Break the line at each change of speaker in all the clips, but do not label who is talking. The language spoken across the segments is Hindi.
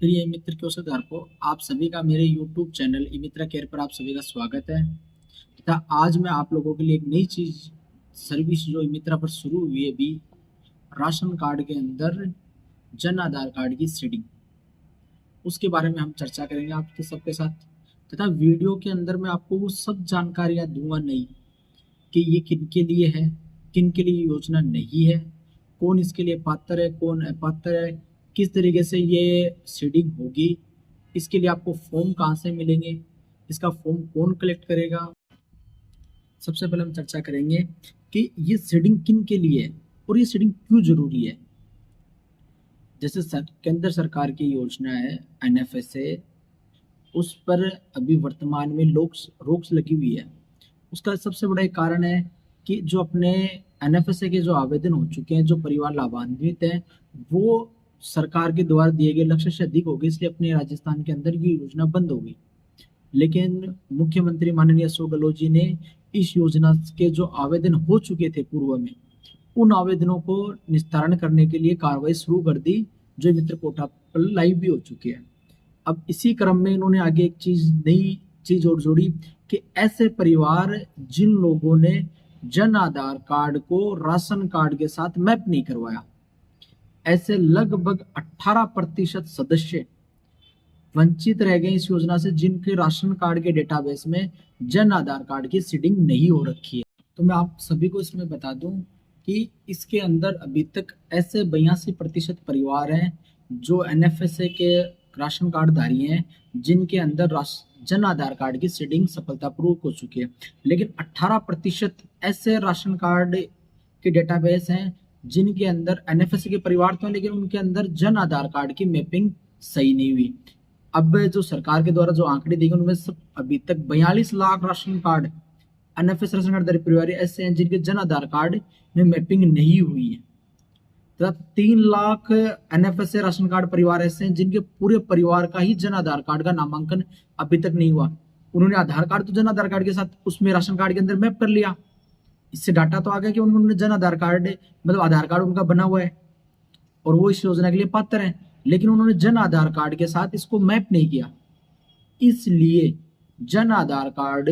प्रिय मित्र के उस को आप सभी का मेरे YouTube चैनल ई मित्रा केयर पर आप सभी का स्वागत है तथा आज मैं आप लोगों के लिए एक नई चीज सर्विस जो ई मित्रा पर शुरू हुई है भी राशन कार्ड के अंदर जन आधार कार्ड की सीडिंग उसके बारे में हम चर्चा करेंगे आपके सबके साथ तथा वीडियो के अंदर मैं आपको वो सब जानकारियां दूंगा नहीं कि ये किन के लिए है, किन के लिए योजना नहीं है, कौन इसके लिए पात्र है, कौन अपात्र है, किस तरीके से ये सीडिंग होगी, इसके लिए आपको फॉर्म कहाँ से मिलेंगे, इसका फॉर्म कौन कलेक्ट करेगा। सबसे पहले हम चर्चा करेंगे कि ये सीडिंग किन के लिए है और ये सीडिंग क्यों जरूरी है। जैसे केंद्र सरकार की योजना है NFSA, उस पर अभी वर्तमान में रोक्स लगी हुई है। उसका सबसे बड़ा एक कारण है कि जो अपने NFSA के जो आवेदन हो चुके हैं, जो परिवार लाभान्वित हैं, वो सरकार के द्वारा दिए गए लक्ष्य से अधिक हो गए, इसलिए अपने राजस्थान के अंदर ये योजना बंद हो गई। लेकिन मुख्यमंत्री माननीय अशोक गहलोत जी ने इस योजना के जो आवेदन हो चुके थे पूर्व में, उन आवेदनों को निस्तारण करने के लिए कार्रवाई शुरू कर दी, जो मित्र पोर्टल पर लाइव भी हो चुकी है। अब इसी क्रम में इन्होंने आगे एक नई चीज और जोड़ी कि ऐसे परिवार जिन लोगों ने जन आधार कार्ड को राशन कार्ड के साथ मैप नहीं करवाया, ऐसे लगभग 18% सदस्य वंचित रह गए इस योजना से, जिनके राशन कार्ड के डेटाबेस में जन आधार कार्ड की सीडिंग नहीं हो रखी है। तो मैं आप सभी को इसमें बता दूं कि इसके अंदर अभी तक ऐसे 82% परिवार हैं जो NFSA के राशन कार्ड धारी हैं, जिनके अंदर जन आधार कार्ड की सीडिंग सफलतापूर्वक हो चुकी है। लेकिन 18% ऐसे राशन कार्ड के डेटाबेस हैं जिनके अंदर NFSA के परिवार तो हैं, लेकिन उनके अंदर जन आधार कार्ड की मैपिंग सही नहीं हुई। अब जो सरकार के द्वारा जो आंकड़े दिए गए उनमें सब अभी तक 42 lakh ration card NFSA ration card परिवार ऐसे हैं जिनके जन आधार कार्ड में मैपिंग नहीं हुई है, तथा 3 लाख NFSA राशन कार्ड परिवार ऐसे हैं जिनके पूरे परिवार का ही जन आधार कार्ड का नामांकन अभी तक नहीं हुआ। उन्होंने आधार कार्ड तो जन आधार कार्ड के साथ उसमें राशन कार्ड के अंदर मैप कर लिया, इससे डाटा तो आ गया कि उन्होंने जन आधार कार्ड मतलब आधार कार्ड उनका बना हुआ है और वो इस योजना के लिए पात्र है, लेकिन उन्होंने जन आधार कार्ड के साथ इसको मैप नहीं किया। इसलिए जन आधार कार्ड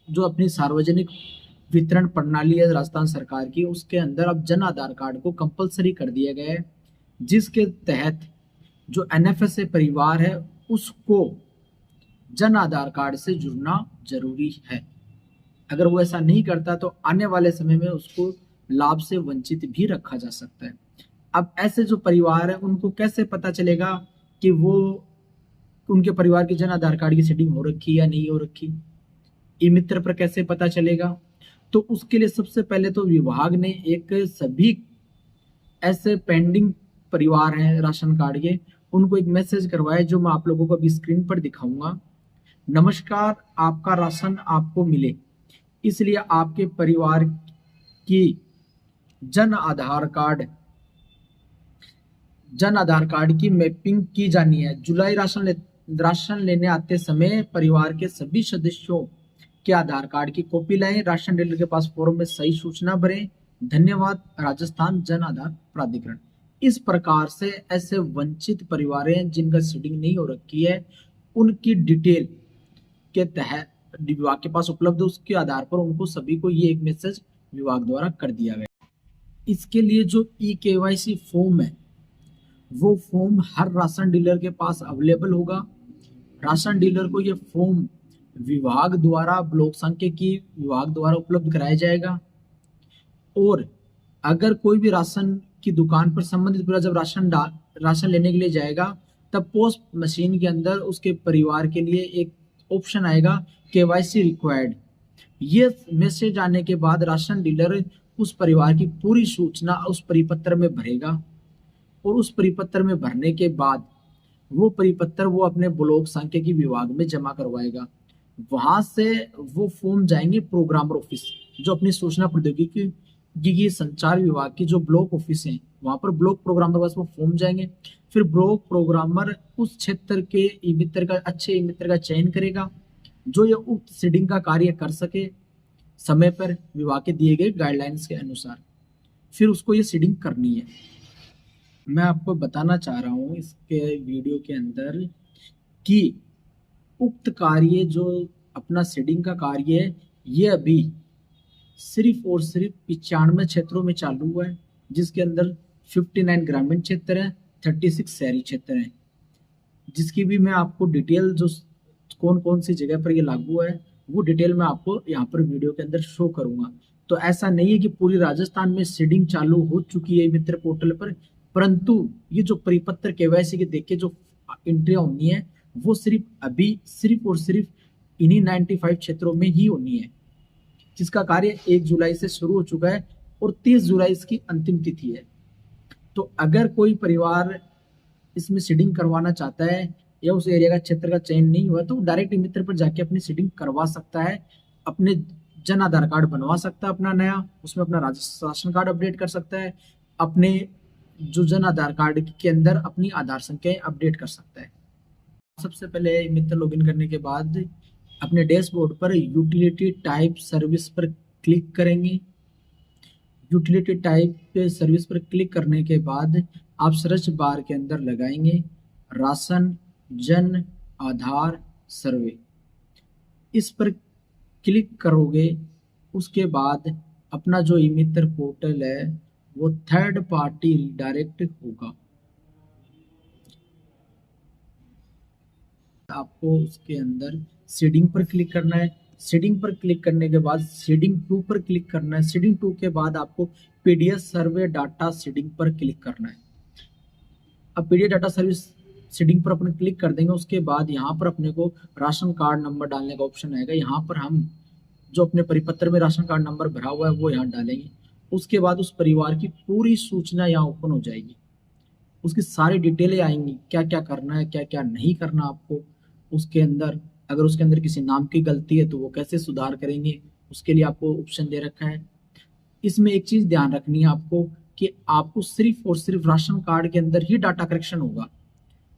जो अपनी सार्वजनिक वितरण प्रणाली है राजस्थान सरकार की, उसके अंदर अब जन आधार कार्ड को कंपलसरी कर दिया गया है, जिसके तहत जो NFSA परिवार है उसको जन आधार कार्ड से जुड़ना जरूरी है। अगर वो ऐसा नहीं करता तो आने वाले समय में उसको लाभ से वंचित भी रखा जा सकता है। अब ऐसे जो परिवार है उनको कैसे पता चलेगा कि वो उनके परिवार की जन आधार कार्ड की सेटिंग हो रखी या नहीं हो रखी, ई मित्र पर कैसे पता चलेगा? तो उसके लिए सबसे पहले तो विभाग ने एक सभी ऐसे पेंडिंग परिवार हैं राशन कार्ड के, उनको एक मैसेज करवाया जो मैं आप लोगों को अभी स्क्रीन पर दिखाऊंगा। नमस्कार, आपका राशन आपको मिले, इसलिए आपके परिवार की जन आधार कार्ड की मैपिंग की जानी है। जुलाई राशन लेने आते समय परिवार के सभी सदस्यों के आधार कार्ड की कॉपी लाएं, राशन डीलर के पास फॉर्म में सही सूचना भरें। धन्यवाद, राजस्थान जन आधार प्राधिकरण। इस प्रकार से ऐसे वंचित परिवार हैं जिनका सीडिंग नहीं हो रखी है, उनकी डिटेल के तहत विभाग के पास उपलब्ध है, उसके आधार पर उनको सभी को ये एक मैसेज विभाग द्वारा कर दिया गया। इसके लिए जो eKYC फॉर्म है वो फॉर्म हर राशन डीलर के पास अवेलेबल होगा। राशन डीलर को ये फॉर्म विभाग द्वारा ब्लॉक सांख्यिकी विभाग द्वारा उपलब्ध कराया जाएगा। और अगर कोई भी राशन की दुकान पर संबंधित पूरा जब राशन लेने के लिए जाएगा, तब पोस्ट मशीन के अंदर उसके परिवार के लिए एक ऑप्शन आएगा KYC रिक्वायर्ड। ये मैसेज आने के बाद राशन डीलर उस परिवार की पूरी सूचना उस परिपत्र में भरेगा और उस परिपत्र में भरने के बाद वो परिपत्र वो अपने ब्लॉक सांख्यिकी विभाग में जमा करवाएगा। वहां से वो फॉर्म जाएंगे प्रोग्रामर ऑफिस, जो अपनी सूचना प्रौद्योगिकी संचार विभाग की जो ब्लॉक ऑफिस है, वहां पर ब्लॉक प्रोग्रामर पास वो फॉर्म जाएंगे। फिर ब्लॉक प्रोग्रामर उस क्षेत्र के ई मित्र का अच्छे ई मित्र का चयन करेगा जो ये उक्त सीडिंग का कार्य कर सके समय पर विभाग के दिए गए गाइडलाइंस के अनुसार। फिर उसको ये सीडिंग करनी है। मैं आपको बताना चाह रहा हूँ इसके वीडियो के अंदर कि उक्त कार्य जो अपना सीडिंग का कार्य है, ये अभी सिर्फ और सिर्फ 95 क्षेत्रों में चालू हुआ है, जिसके अंदर 59 ग्रामीण क्षेत्र है, 36 शहरी क्षेत्र है, जिसकी भी मैं आपको डिटेल जो कौन कौन सी जगह पर ये लागू है वो डिटेल मैं आपको यहाँ पर वीडियो के अंदर शो करूंगा। तो ऐसा नहीं है कि पूरी राजस्थान में सीडिंग चालू हो चुकी है मित्र पोर्टल पर, परंतु ये जो परिपत्र केवाईसी के देख के जो एंट्रियां होनी है वो सिर्फ और सिर्फ इन्हीं 95 क्षेत्रों में ही होनी है, जिसका कार्य 1 जुलाई से शुरू हो चुका है और 30 जुलाई इसकी अंतिम तिथि है। तो अगर कोई परिवार इसमें सीडिंग करवाना चाहता है या उस एरिया का क्षेत्र का चयन नहीं हुआ तो डायरेक्ट मित्र पर जाके अपनी सीडिंग करवा सकता है, अपने जन आधार कार्ड बनवा सकता है अपना नया, उसमें अपना राशन कार्ड अपडेट कर सकता है, अपने जो जन आधार कार्ड के अंदर अपनी आधार संख्या अपडेट कर सकता है। सबसे पहले मित्र लॉगिन करने के बाद अपने डैशबोर्ड पर यूटिलिटी टाइप सर्विस पर क्लिक करेंगे। यूटिलिटी टाइप सर्विस पर क्लिक करने के बाद आप सर्च बार के अंदर लगाएंगे राशन जन आधार सर्वे। इस पर क्लिक करोगे, उसके बाद अपना जो ई मित्र पोर्टल है वो थर्ड पार्टी डायरेक्ट होगा। आपको उसके अंदर सीडिंग पर क्लिक करना है। सीडिंग पर क्लिक करने के बाद सीडिंग 2 पर क्लिक करना है। सीडिंग 2 के बाद आपको पीडीएफ सर्वे डाटा सीडिंग पर क्लिक करना है। अब पीडीएफ डाटा सर्विस सीडिंग पर अपन क्लिक कर देंगे, उसके बाद यहाँ पर अपने को राशन कार्ड नंबर डालने का ऑप्शन आएगा। यहाँ पर हम जो अपने परिपत्र में राशन कार्ड नंबर भरा हुआ है वो यहाँ डालेंगे। उसके बाद उस परिवार की पूरी सूचना यहाँ ओपन हो जाएगी, उसकी सारी डिटेलें आएंगी, क्या क्या करना है क्या क्या नहीं करना आपको उसके अंदर। अगर उसके अंदर किसी नाम की गलती है तो वो कैसे सुधार करेंगे, उसके लिए आपको ऑप्शन दे रखा है। इसमें एक चीज ध्यान रखनी है आपको कि आपको सिर्फ और सिर्फ राशन कार्ड के अंदर ही डाटा करेक्शन होगा,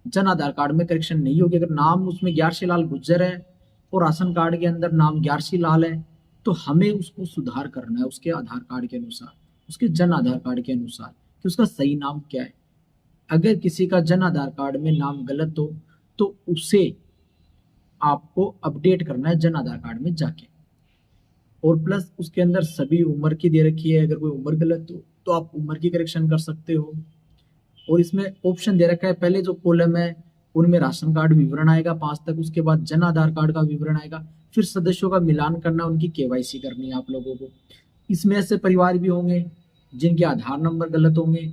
जन आधार कार्ड में करेक्शन नहीं होगी। अगर नाम उसमें ग्यारसी लाल गुज्जर है और राशन कार्ड के अंदर नाम ग्यारसी लाल है तो हमें उसको सुधार करना है उसके आधार कार्ड के अनुसार, उसके जन आधार कार्ड के अनुसार कि उसका सही नाम क्या है। अगर किसी का जन आधार कार्ड में नाम गलत हो तो उसे आपको अपडेट करना है जन आधार कार्ड में जाके। और प्लस उसके अंदर सभी उम्र की दे रखी है, अगर कोई उम्र गलत हो तो आप उम्र की करेक्शन कर सकते हो। और इसमें ऑप्शन दे रखा है, पहले जो कॉलम है उनमें राशन कार्ड विवरण आएगा 5 तक, उसके बाद जन आधार कार्ड का विवरण आएगा, फिर सदस्यों का मिलान करना, उनकी केवाईसी करनी है आप लोगों को। इसमें ऐसे परिवार भी होंगे जिनके आधार नंबर गलत होंगे,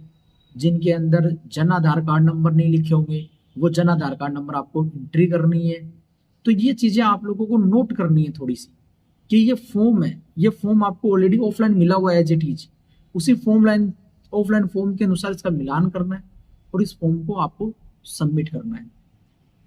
जिनके अंदर जन आधार कार्ड नंबर नहीं लिखे होंगे, वो जन आधार कार्ड नंबर आपको एंट्री करनी है। तो ये चीजें आप लोगों को नोट करनी है थोड़ी सी कि ये फॉर्म है, ये फॉर्म आपको ऑलरेडी ऑफलाइन मिला हुआ है एज इट इज, उसी ऑफलाइन फॉर्म के अनुसार इसका मिलान करना है और इस फॉर्म को आपको सबमिट करना है।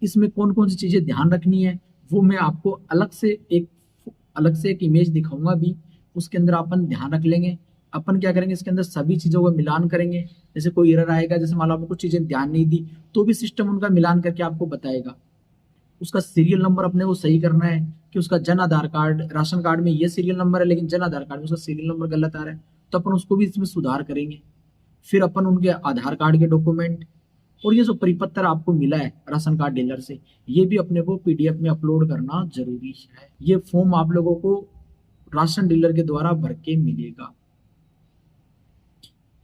इसमें कौन कौन सी चीजें ध्यान रखनी है वो मैं आपको अलग से एक इमेज दिखाऊंगा भी, उसके अंदर अपन ध्यान रख लेंगे। अपन क्या करेंगे, इसके अंदर सभी चीजों का मिलान करेंगे। जैसे कोई एरर आएगा, जैसे मान लो आपने कुछ चीजें ध्यान नहीं दी तो भी सिस्टम उनका मिलान करके आपको बताएगा। उसका सीरियल नंबर अपने को सही करना है कि उसका Jan Aadhaar card ration card में ये सीरियल नंबर है लेकिन जन आधार कार्ड में उसका सीरियल नंबर गलत आ रहा है, तो अपन उसको भी इसमें सुधार करेंगे। फिर अपन उनके आधार कार्ड के डॉक्यूमेंट और ये जो परिपत्र आपको मिला है राशन कार्ड डीलर से, ये भी अपने को पीडीएफ में अपलोड करना जरूरी है। ये फॉर्म आप लोगों को राशन डीलर के द्वारा भर के मिलेगा।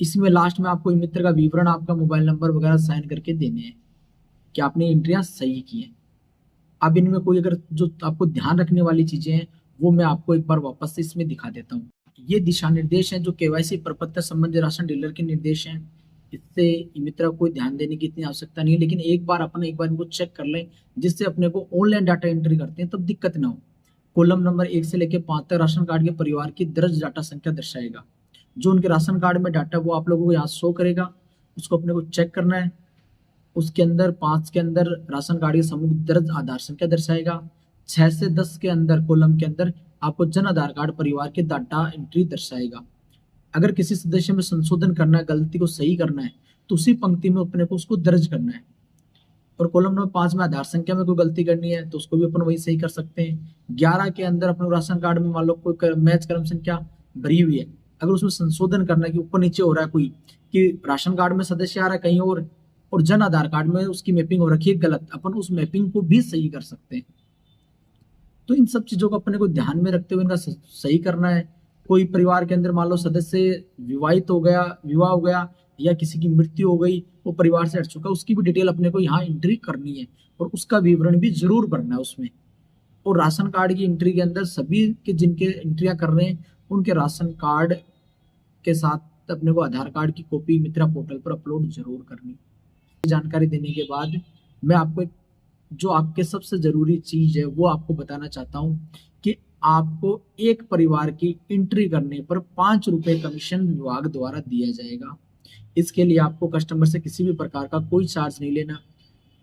इसमें लास्ट में आपको मित्र का विवरण, आपका मोबाइल नंबर वगैरह साइन करके देने हैं कि आपने एंट्रियां सही की हैं। अब इनमें कोई अगर जो आपको ध्यान रखने वाली चीजें हैं वो मैं आपको एक बार वापस से इसमें दिखा देता हूँ। ये दिशा निर्देश हैं जो केवाईसी प्रपत्र संबंधी राशन डीलर के निर्देश हैं। इससे मित्र को ध्यान देने की इतनी आवश्यकता नहीं है, लेकिन एक बार इनको चेक कर लें जिससे अपने को ऑनलाइन डाटा एंट्री करते हैं तब दिक्कत ना हो। कॉलम नंबर 1 से लेकर 5 तक राशन कार्ड के परिवार की दर्ज डाटा संख्या दर्शाएगा। जो उनके राशन कार्ड में डाटा वो आप लोगों को यहाँ शो करेगा, उसको अपने को चेक करना है। उसके अंदर 5 के अंदर राशन कार्ड के समूह दर्ज आधार संख्या दर्शाएगा। 6 से 10 के अंदर कॉलम के अंदर आपको जन आधार कार्ड परिवार के डाटा एंट्री दर्शाएगा। अगर किसी सदस्य में संशोधन करना है, गलती को सही करना है, तो उसी पंक्ति में अपने को उसको दर्ज करना है। और कॉलम नंबर 5 में आधार संख्या में कोई गलती करनी है तो उसको भी अपन वही सही कर सकते हैं। 11 के अंदर अपने राशन कार्ड में मान लो कोई मैच क्रम संख्या भरी हुई है, अगर उसमें संशोधन करना है कि ऊपर नीचे हो रहा है कोई कि राशन कार्ड में सदस्य आ रहा है कहीं और जन आधार कार्ड में उसकी मैपिंग हो रखी है गलत, अपन उस मैपिंग को भी सही कर सकते हैं। तो इन सब चीजों को अपने को ध्यान में रखते हुए इनका सही करना है। कोई परिवार के अंदर मान लो सदस्य विवाहित हो गया, विवाह हो गया, या किसी की मृत्यु हो गई, वो परिवार से हट चुका, उसकी भी डिटेल अपने को यहाँ एंट्री करनी है और उसका विवरण भी जरूर भरना है उसमें। और राशन कार्ड की एंट्री के अंदर सभी के जिनके एंट्रियां कर रहे हैं उनके राशन कार्ड के साथ अपने को आधार कार्ड की कॉपी मित्रा पोर्टल पर अपलोड जरूर करनी। जानकारी देने के बाद मैं आपको जो आपके सबसे जरूरी चीज है वो आपको बताना चाहता हूँ कि आपको एक परिवार की एंट्री करने पर 5 रुपए कमीशन विभाग द्वारा दिया जाएगा। इसके लिए आपको कस्टमर से किसी भी प्रकार का कोई चार्ज नहीं लेना।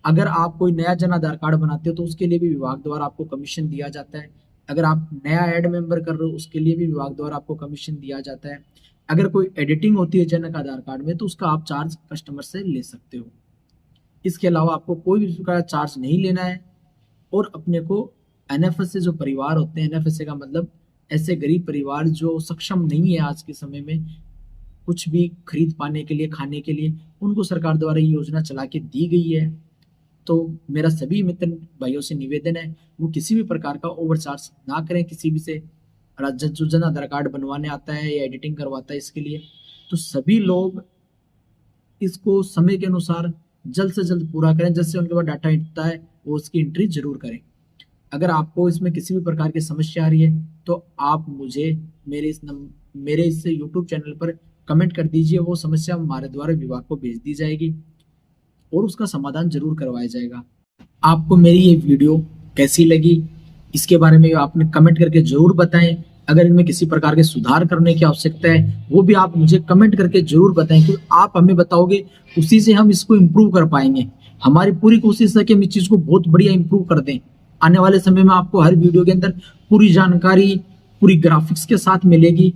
अगर आप कोई नया जन आधार कार्ड बनाते हो तो उसके लिए भी विभाग द्वारा आपको कमीशन दिया जाता है। अगर आप नया ऐड मेंबर कर रहे हो उसके लिए भी विभाग द्वारा आपको कमीशन दिया जाता है। अगर कोई एडिटिंग होती है जन आधार कार्ड में तो उसका आप चार्ज कस्टमर से ले सकते हो। इसके अलावा आपको कोई भी प्रकार का चार्ज नहीं लेना है। और अपने को एनएफएसए जो परिवार होते हैं, एनएफएसए का मतलब ऐसे गरीब परिवार जो सक्षम नहीं है आज के समय में कुछ भी खरीद पाने के लिए, खाने के लिए, उनको सरकार द्वारा ये योजना चला के दी गई है। तो मेरा सभी मित्र भाइयों से निवेदन है वो किसी भी प्रकार का ओवरचार्ज ना करें किसी भी से। जो जन आधार कार्ड बनवाने आता है या एडिटिंग करवाता है इसके लिए, तो सभी लोग इसको समय के अनुसार जल्द से जल्द पूरा करें। जैसे उनके पास डाटा इतना है वो उसकी एंट्री जरूर करें। अगर आपको इसमें किसी भी प्रकार की समस्या आ रही है तो आप मुझे मेरे इस यूट्यूब चैनल पर कमेंट कर दीजिए। वो समस्या हमारे द्वारा विभाग को भेज दी जाएगी और उसका समाधान जरूर करवाया जाएगा। आपको मेरी ये वीडियो कैसी लगी इसके बारे में आपने कमेंट करके जरूर बताएं। अगर इनमें किसी प्रकार के सुधार करने की आवश्यकता है वो भी आप मुझे कमेंट करके जरूर बताएं, क्योंकि आप हमें बताओगे उसी से हम इसको इम्प्रूव कर पाएंगे। हमारी पूरी कोशिश है कि हम इस चीज को बहुत बढ़िया इम्प्रूव कर दें। आने वाले समय में आपको हर वीडियो के अंदर पूरी जानकारी पूरी ग्राफिक्स के साथ मिलेगी।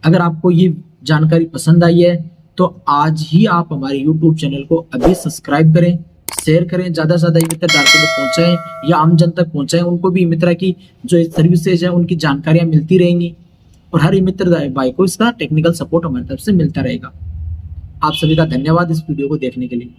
अगर आपको ये जानकारी पसंद आई है तो आज ही आप हमारे YouTube चैनल को अभी सब्सक्राइब करें, शेयर करें, ज्यादा से ज्यादा मित्र तक पहुंचाएं या आम जन तक पहुंचाएं। उनको भी मित्र की जो सर्विसेज है उनकी जानकारियां मिलती रहेंगी और हर मित्र भाई को इसका टेक्निकल सपोर्ट हमारी तरफ से मिलता रहेगा। आप सभी का धन्यवाद इस वीडियो को देखने के लिए।